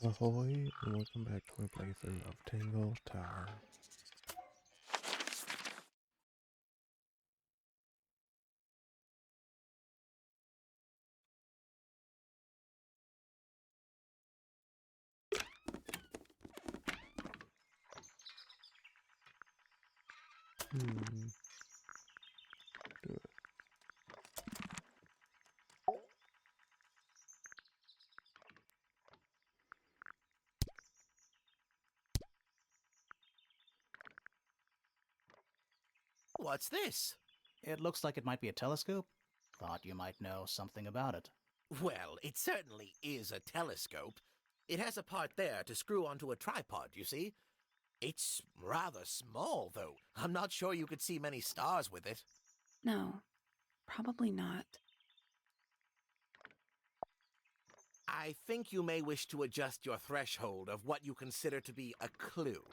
Ahoy, and welcome back to my playthrough of Tangle Tower. Do it. What's this? It looks like it might be a telescope. Thought you might know something about it. Well, it certainly is a telescope. It has a part there to screw onto a tripod, you see. It's rather small, though. I'm not sure you could see many stars with it. No, probably not. I think you may wish to adjust your threshold of what you consider to be a clue.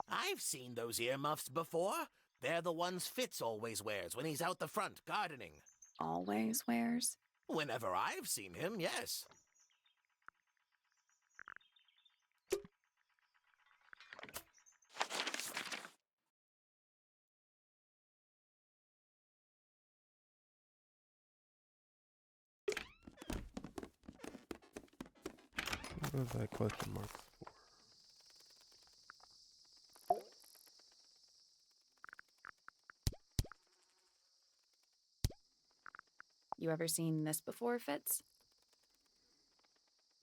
I've seen those earmuffs before. They're the ones Fitz always wears when he's out the front gardening. Always wears? Whenever I've seen him, yes. What are that question marks for? You ever seen this before, Fitz?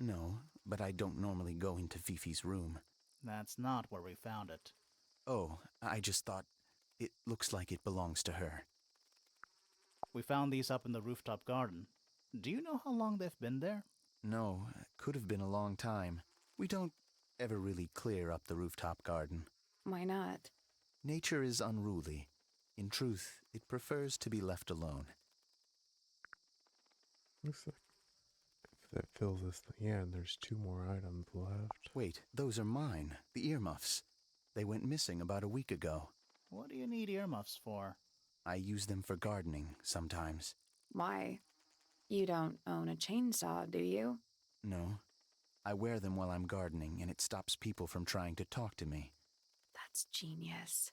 No, but I don't normally go into Fifi's room. That's not where we found it. Oh, I just thought it looks like it belongs to her. We found these up in the rooftop garden. Do you know how long they've been there? No, it could have been a long time. We don't ever really clear up the rooftop garden. Why not? Nature is unruly. In truth, it prefers to be left alone. Looks like if that fills this thing in, there's 2 more items left. Wait, those are mine, the earmuffs. They went missing about a week ago. What do you need earmuffs for? I use them for gardening sometimes. Why? You don't own a chainsaw, do you? No, I wear them while I'm gardening, and it stops people from trying to talk to me. That's genius.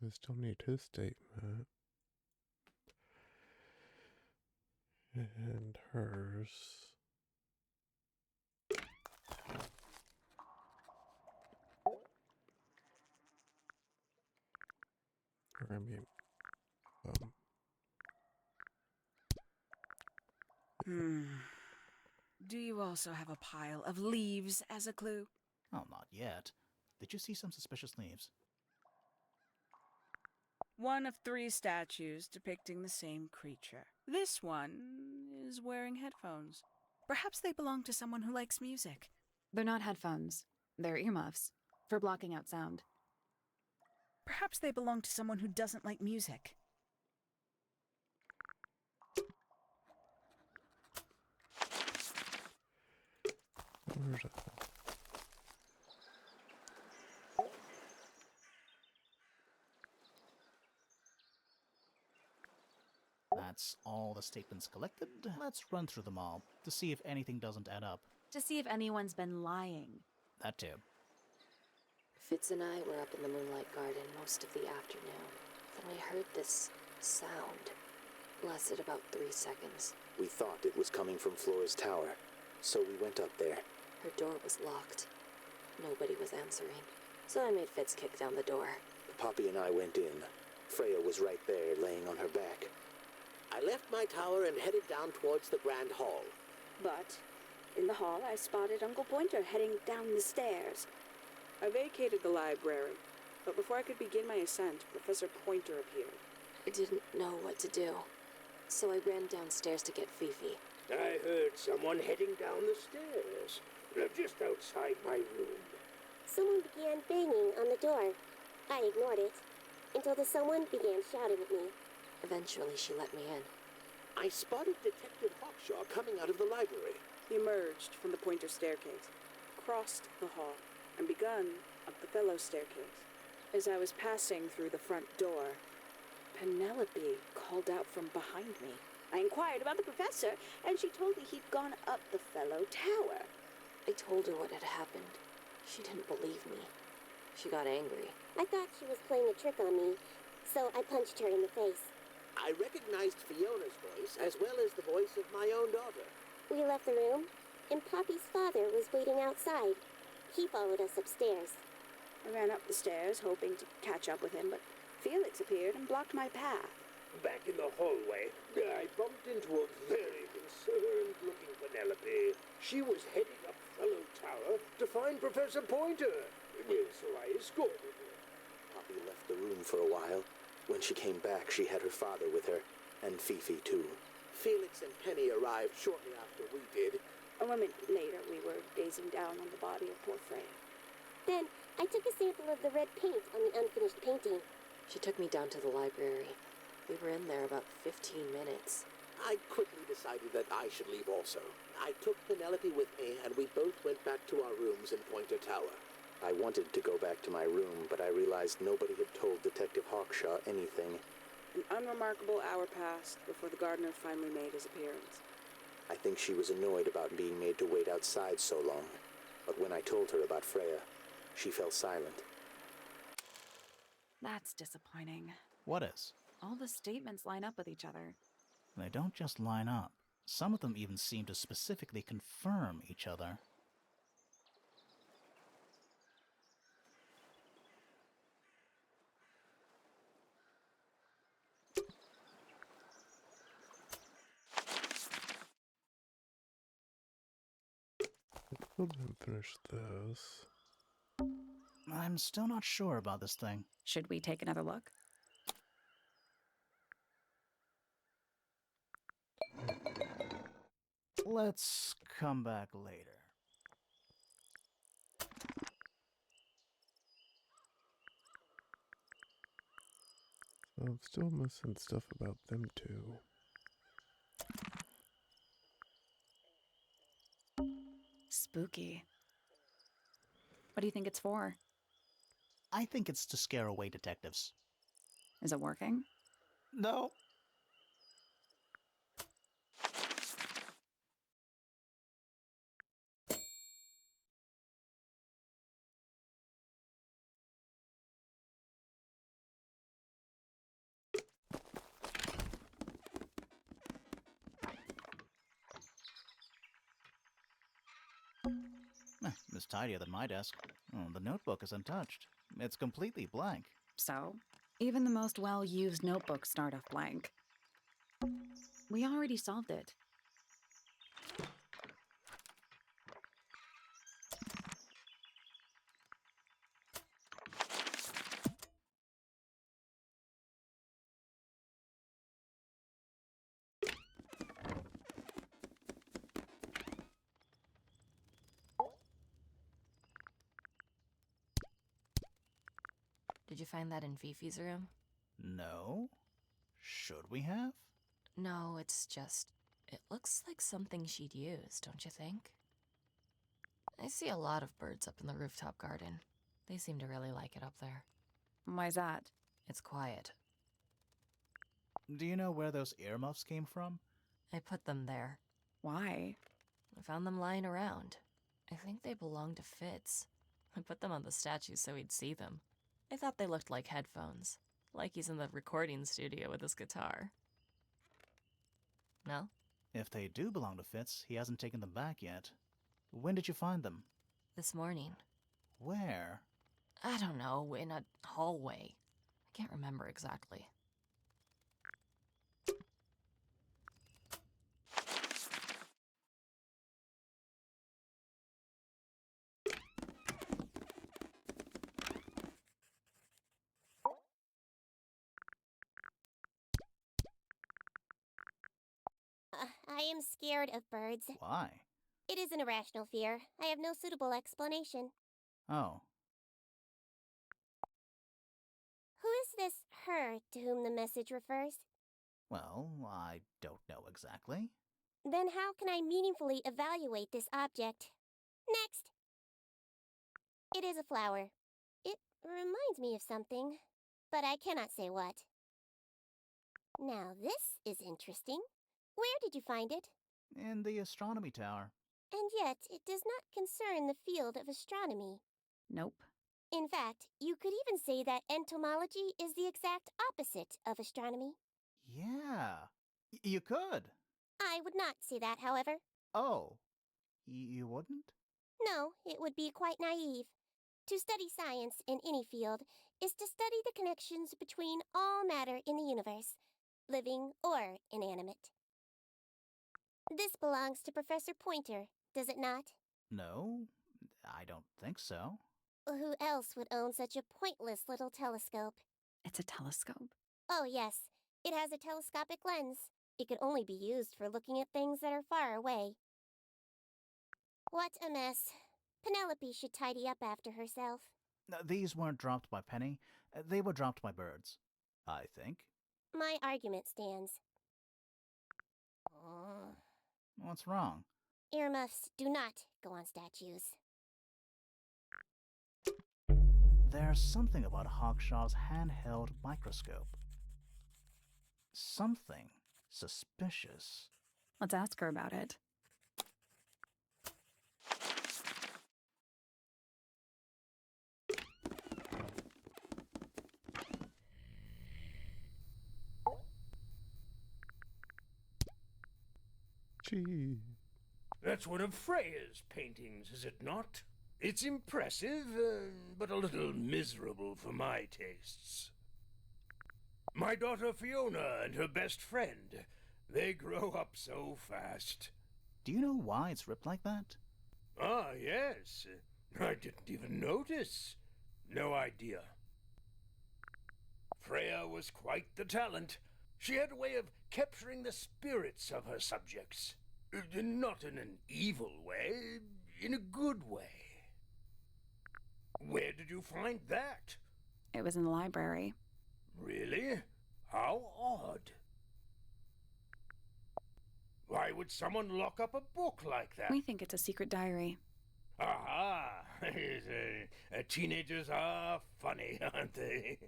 I still need his statement. And hers. Or I mean, Do you also have a pile of leaves as a clue? Oh, not yet. Did you see some suspicious leaves? One of 3 statues depicting the same creature. This one is wearing headphones. Perhaps they belong to someone who likes music. They're not headphones. They're earmuffs. For blocking out sound. Perhaps they belong to someone who doesn't like music. where's that? That's all the statements collected. Let's run through them all to see if anything doesn't add up. To see if anyone's been lying. That too. Fitz and I were up in the moonlight garden most of the afternoon. Then we heard this sound. Lasted about 3 seconds. We thought it was coming from Flora's tower, so we went up there. Her door was locked. Nobody was answering. So I made Fitz kick down the door. Poppy and I went in. Freya was right there, laying on her back. I left my tower and headed down towards the Grand Hall. But in the hall, I spotted Uncle Pointer heading down the stairs. I vacated the library, but before I could begin my ascent, Professor Pointer appeared. I didn't know what to do. So I ran downstairs to get Fifi. I heard someone heading down the stairs, just outside my room. Someone began banging on the door. I ignored it, until the someone began shouting at me. Eventually, she let me in. I spotted Detective Hawkshaw coming out of the library. He emerged from the Pointer staircase, crossed the hall, and begun up the fellow staircase. As I was passing through the front door, Penelope called out from behind me. I inquired about the professor, and she told me he'd gone up the fellow tower. I told her what had happened. She didn't believe me. She got angry. I thought she was playing a trick on me, so I punched her in the face. I recognized Fiona's voice as well as the voice of my own daughter. We left the room, and Poppy's father was waiting outside. He followed us upstairs. I ran up the stairs, hoping to catch up with him, but Felix appeared and blocked my path. Back in the hallway, I bumped into a very concerned-looking Penelope. She was heading up Fellow Tower to find Professor Pointer, so I escorted her. Poppy left the room for a while. When she came back, she had her father with her, and Fifi too. Felix and Penny arrived shortly after we did. A moment later, we were gazing down on the body of poor Freya. Then, I took a sample of the red paint on the unfinished painting. She took me down to the library. We were in there about 15 minutes. I quickly decided that I should leave also. I took Penelope with me, and we both went back to our rooms in Pointer Tower. I wanted to go back to my room, but I realized nobody had told Detective Hawkshaw anything. An unremarkable hour passed before the gardener finally made his appearance. I think she was annoyed about being made to wait outside so long. But when I told her about Freya, she fell silent. That's disappointing. What is? All the statements line up with each other. They don't just line up. Some of them even seem to specifically confirm each other. Still didn't finish this. I'm still not sure about this thing. Should we take another look? Let's come back later. So I'm still missing stuff about them two. Spooky. What do you think it's for? I think it's to scare away detectives. Is it working? No. It's tidier than my desk. Oh, the notebook is untouched. It's completely blank. So, even the most well-used notebooks start off blank. We already solved it. Did you find that in Fifi's room? No? Should we have? No, it's just... It looks like something she'd use, don't you think? I see a lot of birds up in the rooftop garden. They seem to really like it up there. Why's that? It's quiet. Do you know where those earmuffs came from? I put them there. Why? I found them lying around. I think they belong to Fitz. I put them on the statue so he'd see them. I thought they looked like headphones. Like he's in the recording studio with his guitar. No? If they do belong to Fitz, he hasn't taken them back yet. When did you find them? This morning. Where? I don't know, in a hallway. I can't remember exactly. I am scared of birds. Why? It is an irrational fear. I have no suitable explanation. Oh. Who is this her to whom the message refers? Well, I don't know exactly. Then how can I meaningfully evaluate this object? Next! It is a flower. It reminds me of something, but I cannot say what. Now this is interesting. Where did you find it? In the astronomy tower. And yet it does not concern the field of astronomy. Nope. In fact, you could even say that entomology is the exact opposite of astronomy. Yeah, you could. I would not say that, however. Oh, you wouldn't? No, it would be quite naive. To study science in any field is to study the connections between all matter in the universe, living or inanimate. This belongs to Professor Pointer, does it not? No, I don't think so. Who else would own such a pointless little telescope? It's a telescope. Oh, yes. It has a telescopic lens. It could only be used for looking at things that are far away. What a mess. Penelope should tidy up after herself. These weren't dropped by Penny. They were dropped by birds, I think. My argument stands. What's wrong? Earmuffs do not go on statues. There's something about Hawkshaw's handheld microscope. Something suspicious. Let's ask her about it. Gee. That's one of Freya's paintings, is it not? It's impressive, but a little miserable for my tastes. My daughter Fiona and her best friend, they grow up so fast. Do you know why it's ripped like that? Ah, yes. I didn't even notice. No idea. Freya was quite the talent. She had a way of capturing the spirits of her subjects. Not in an evil way, in a good way. Where did you find that? It was in the library. Really? How odd. Why would someone lock up a book like that? We think it's a secret diary. Aha! Teenagers are funny, aren't they?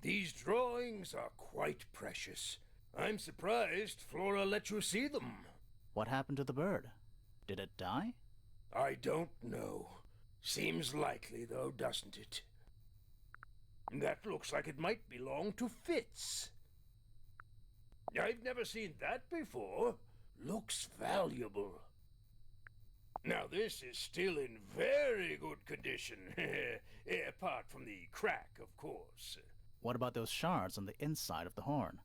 These drawings are quite precious. I'm surprised Flora let you see them. What happened to the bird? Did it die? I don't know. Seems likely, though, doesn't it? That looks like it might belong to Fitz. I've never seen that before. Looks valuable. Now, this is still in very good condition. Apart from the crack, of course. What about those shards on the inside of the horn?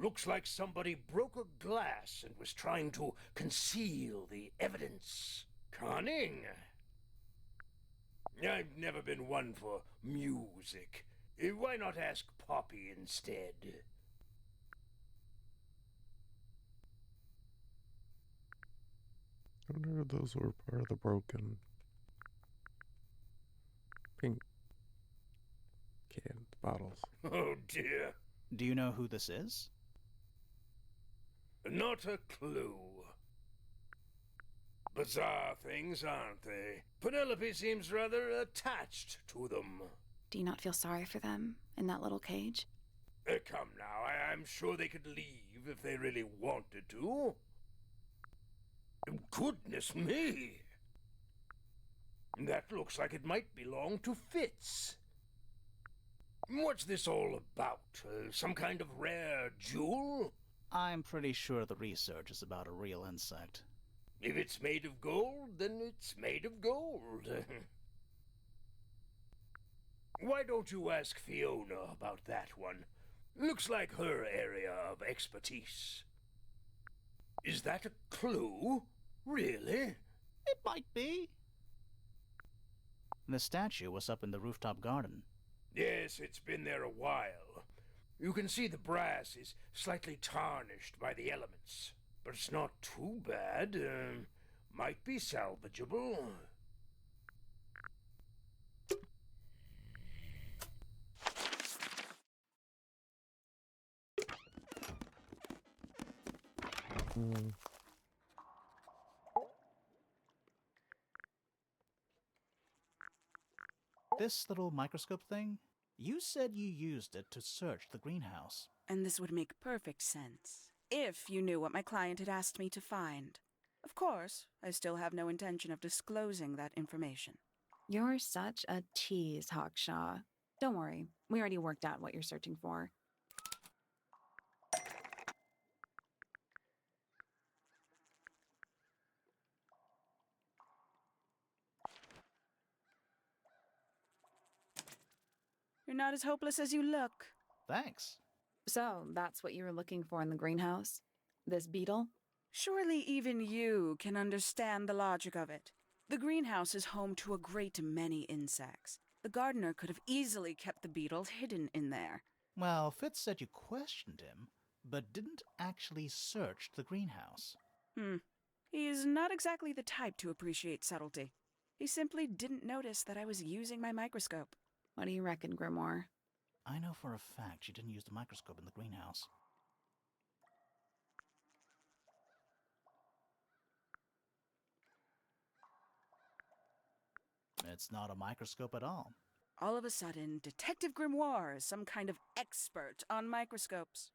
Looks like somebody broke a glass and was trying to conceal the evidence. Cunning. I've never been one for music. Why not ask Poppy instead? I wonder if those were part of the broken pink can bottles. Oh dear. Do you know who this is? Not a clue. Bizarre things, aren't they? Penelope seems rather attached to them. Do you not feel sorry for them in that little cage? Come now, I'm sure they could leave if they really wanted to. Goodness me! That looks like it might belong to Fitz. What's this all about? Some kind of rare jewel? I'm pretty sure the research is about a real insect. If it's made of gold, then it's made of gold. Why don't you ask Fiona about that one? Looks like her area of expertise. Is that a clue? Really? It might be. The statue was up in the rooftop garden. Yes, it's been there a while. You can see the brass is slightly tarnished by the elements. But it's not too bad. Might be salvageable. This little microscope thing, you said you used it to search the greenhouse. And this would make perfect sense, if you knew what my client had asked me to find. Of course, I still have no intention of disclosing that information. You're such a tease, Hawkshaw. Don't worry, we already worked out what you're searching for. You're not as hopeless as you look. Thanks. So, that's what you were looking for in the greenhouse? This beetle? Surely even you can understand the logic of it. The greenhouse is home to a great many insects. The gardener could have easily kept the beetle hidden in there. Well, Fitz said you questioned him, but didn't actually search the greenhouse. He is not exactly the type to appreciate subtlety. He simply didn't notice that I was using my microscope. What do you reckon, Grimoire? I know for a fact you didn't use the microscope in the greenhouse. It's not a microscope at all. All of a sudden, Detective Grimoire is some kind of expert on microscopes.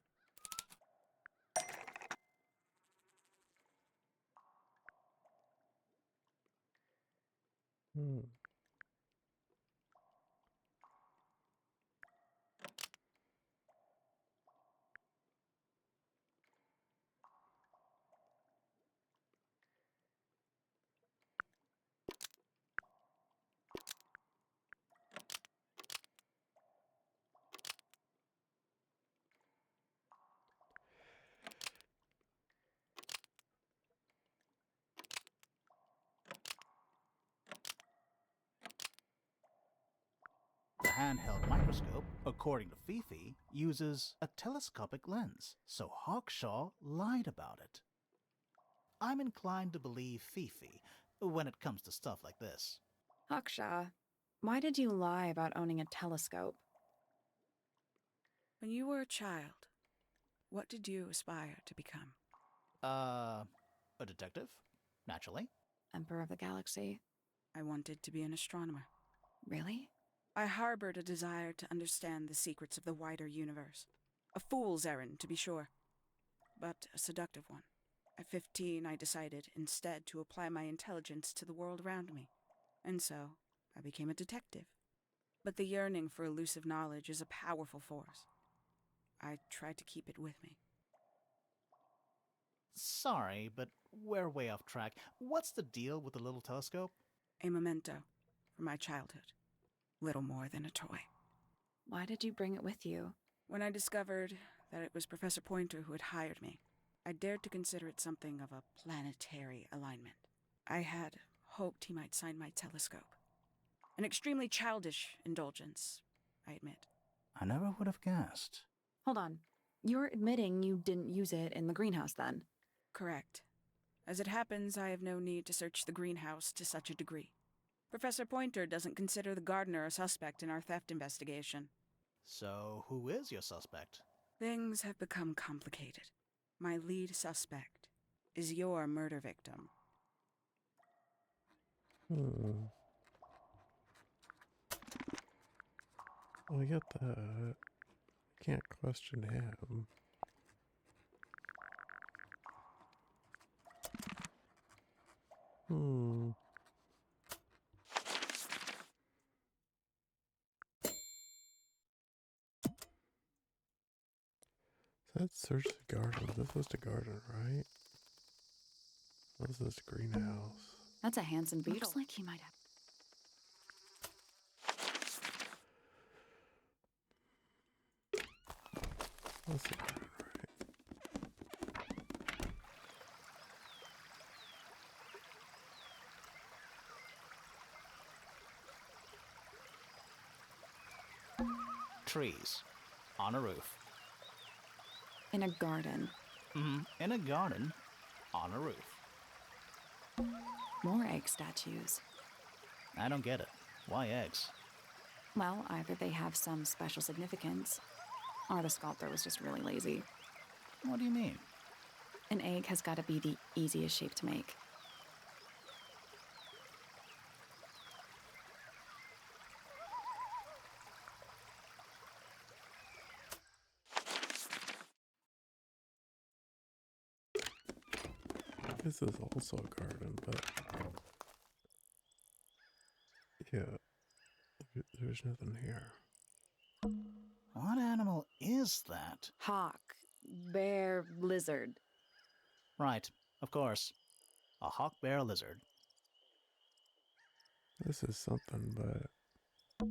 The handheld microscope, according to Fifi, uses a telescopic lens, so Hawkshaw lied about it. I'm inclined to believe Fifi when it comes to stuff like this. Hawkshaw, why did you lie about owning a telescope? When you were a child, what did you aspire to become? A detective? Naturally. Emperor of the Galaxy? I wanted to be an astronomer. Really? I harbored a desire to understand the secrets of the wider universe. A fool's errand, to be sure, but a seductive one. At 15, I decided instead to apply my intelligence to the world around me, and so I became a detective. But the yearning for elusive knowledge is a powerful force. I tried to keep it with me. Sorry, but we're way off track. What's the deal with the little telescope? A memento from my childhood. Little more than a toy. Why did you bring it with you? When I discovered that it was Professor Pointer who had hired me, I dared to consider it something of a planetary alignment. I had hoped he might sign my telescope. An extremely childish indulgence, I admit. I never would have guessed. Hold on. You're admitting you didn't use it in the greenhouse then? Correct. As it happens, I have no need to search the greenhouse to such a degree. Professor Pointer doesn't consider the gardener a suspect in our theft investigation. So, who is your suspect? Things have become complicated. My lead suspect is your murder victim. Well, I get that. Can't question him. Let's search the garden. This was the garden, right? What's this greenhouse? That's a handsome beetle. Looks like he might have. That's the garden, right? Trees. On a roof. In a garden. In a garden. On a roof. More egg statues. I don't get it. Why eggs? Well, either they have some special significance, or the sculptor was just really lazy. What do you mean? An egg has got to be the easiest shape to make. This is also a garden, but yeah, there's nothing here. What animal is that? Hawk, bear, lizard. Right, of course. A hawk bear lizard. This is something, but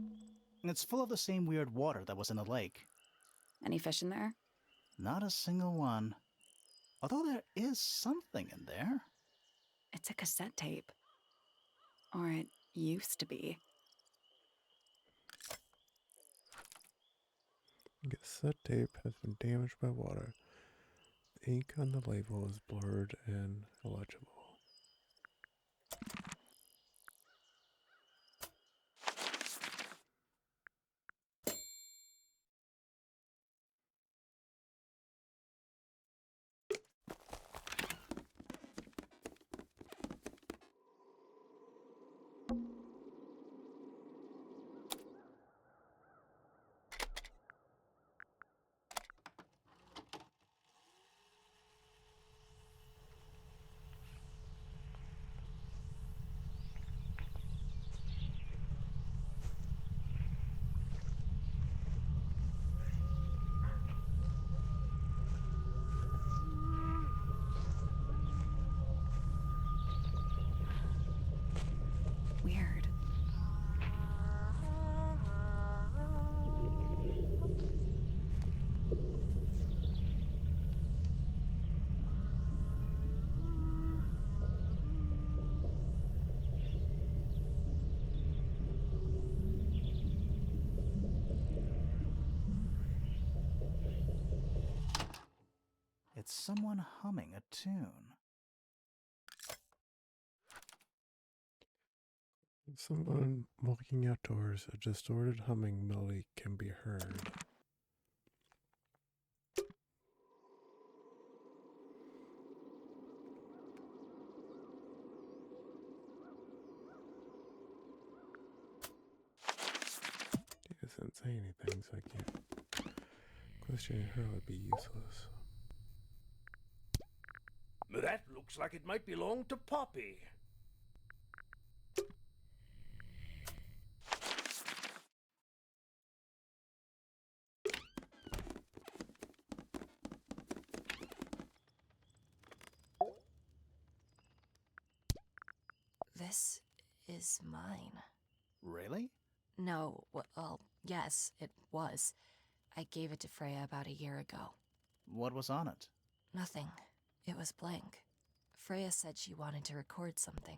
It's full of the same weird water that was in the lake. Any fish in there? Not a single one. Although there is something in there. It's a cassette tape. Or it used to be. cassette tape has been damaged by water. The ink on the label is blurred and illegible. Weird. It's someone humming a tune. Someone walking outdoors, a distorted humming melody can be heard. She doesn't say anything, so I can't. Questioning her would be useless. That looks like it might belong to Poppy. This is mine. Really? No, well, yes, it was. I gave it to Freya about a year ago. What was on it? Nothing. It was blank. Freya said she wanted to record something.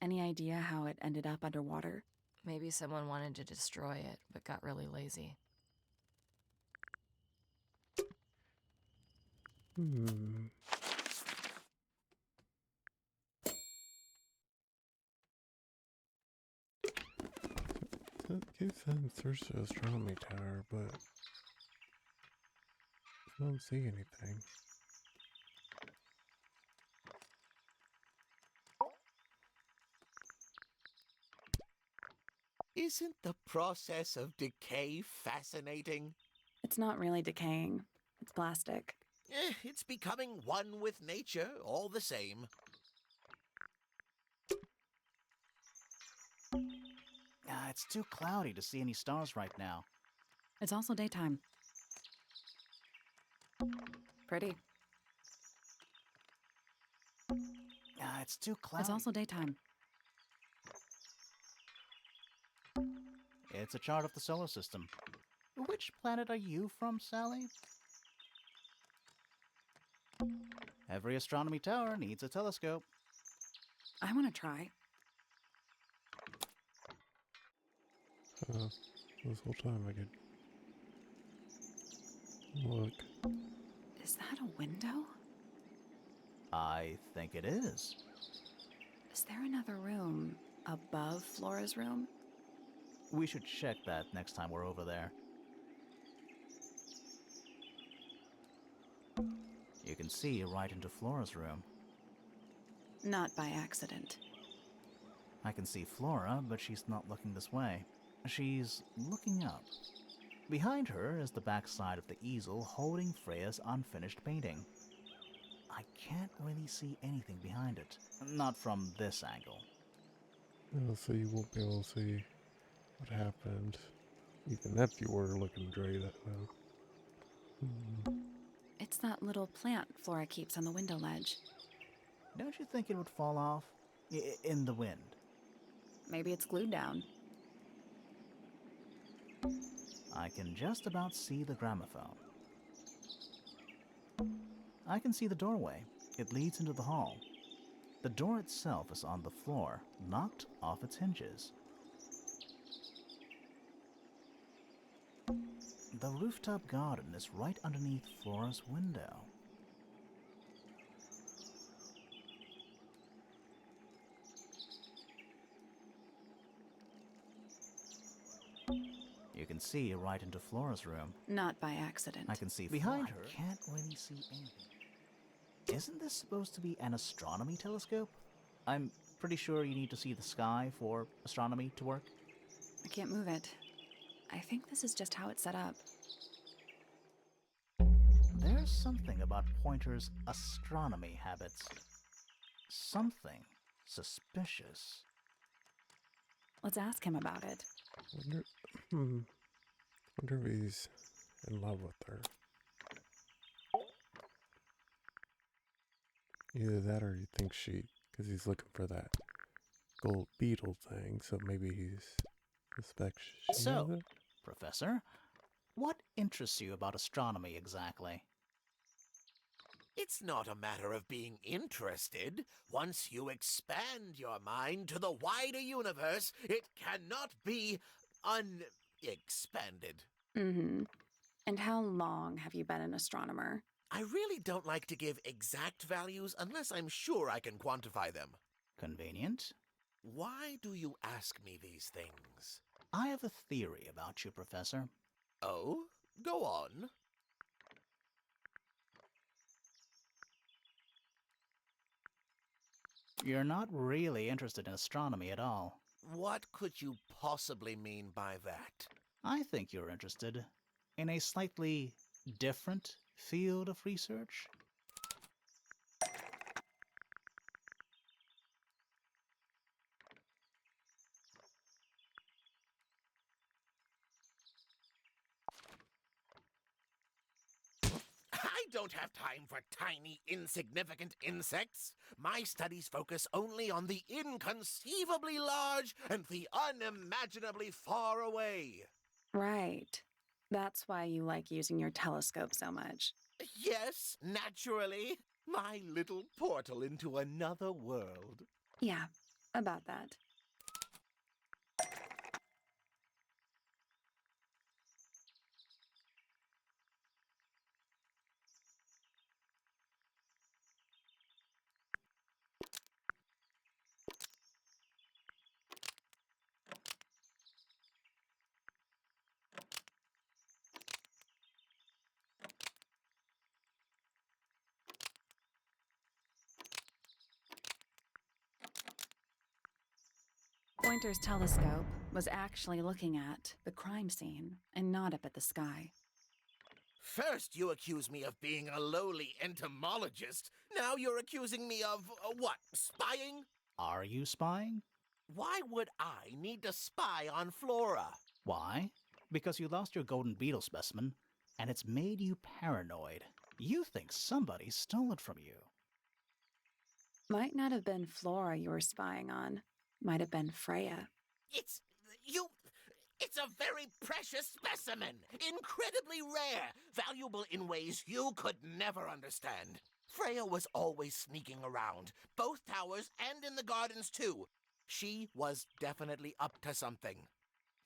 Any idea how it ended up underwater? Maybe someone wanted to destroy it, but got really lazy. It keeps saying search the astronomy tower, but I don't see anything. Isn't the process of decay fascinating? It's not really decaying. It's plastic. It's becoming one with nature, all the same. It's too cloudy to see any stars right now. It's also daytime. Pretty. It's too cloudy. It's also daytime. It's a chart of the solar system. Which planet are you from, Sally? Every astronomy tower needs a telescope. I want to try. This whole time I could look. Is that a window? I think it is. Is there another room above Flora's room? We should check that next time we're over there. You can see right into Flora's room. Not by accident. I can see Flora, but she's not looking this way. She's looking up. Behind her is the backside of the easel holding Freya's unfinished painting. I can't really see anything behind it. Not from this angle. Oh, so you won't be able to see what happened, even if you were looking straight at them. It's that little plant Flora keeps on the window ledge. Don't you think it would fall off? In the wind? Maybe it's glued down. I can just about see the gramophone. I can see the doorway. It leads into the hall. The door itself is on the floor, knocked off its hinges. The rooftop garden is right underneath Flora's window. You can see right into Flora's room. Not by accident. I can see behind her. I can't really see anything. Isn't this supposed to be an astronomy telescope? I'm pretty sure you need to see the sky for astronomy to work. I can't move it. I think this is just how it's set up. There's something about Pointer's astronomy habits. Something suspicious. Let's ask him about it. Wonder if he's in love with her. Either that or he thinks because he's looking for that gold beetle thing, so maybe he's suspects she has So, it? Professor, what interests you about astronomy exactly? It's not a matter of being interested. Once you expand your mind to the wider universe, it cannot be unexpanded. Mm-hmm. And how long have you been an astronomer? I really don't like to give exact values unless I'm sure I can quantify them. Convenient. Why do you ask me these things? I have a theory about you, Professor. Oh? Go on. You're not really interested in astronomy at all. What could you possibly mean by that? I think you're interested in a slightly different field of research. I don't have time for tiny, insignificant insects. My studies focus only on the inconceivably large and the unimaginably far away. Right. That's why you like using your telescope so much. Yes, naturally. My little portal into another world. Yeah, about that. Pointer's telescope was actually looking at the crime scene and not up at the sky. First, you accuse me of being a lowly entomologist. Now you're accusing me of, what, spying? Are you spying? Why would I need to spy on Flora? Why? Because you lost your golden beetle specimen, and it's made you paranoid. You think somebody stole it from you. Might not have been Flora you were spying on. Might have been Freya. It's a very precious specimen, incredibly rare, valuable in ways you could never understand. Freya was always sneaking around, both towers and in the gardens too. She was definitely up to something.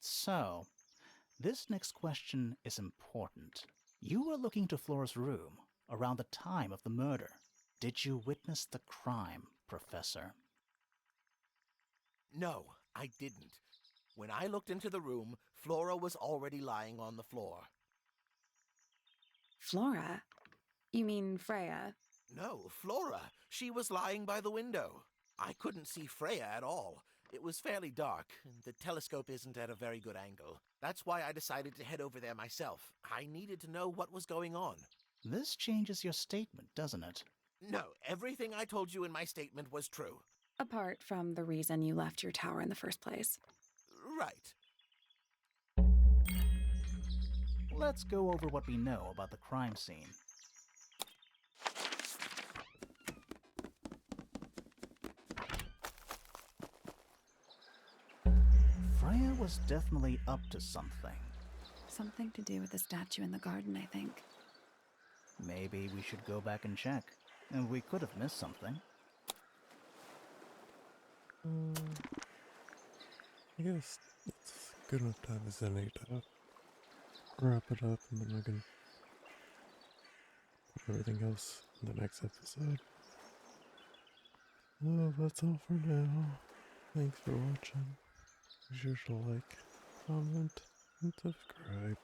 So, this next question is important. You were looking to Flora's room around the time of the murder. Did you witness the crime, Professor? No, I didn't. When I looked into the room, Flora was already lying on the floor. Flora? You mean Freya? No, Flora. She was lying by the window. I couldn't see Freya at all. It was fairly dark, and the telescope isn't at a very good angle. That's why I decided to head over there myself. I needed to know what was going on. This changes your statement, doesn't it? No, everything I told you in my statement was true. Apart from the reason you left your tower in the first place. Right. Let's go over what we know about the crime scene. Freya was definitely up to something. Something to do with the statue in the garden, I think. Maybe we should go back and check. And we could have missed something. I guess it's good enough time as any to wrap it up, and then we can put everything else in the next episode. Well, that's all for now. Thanks for watching. Be sure to like, comment, and subscribe.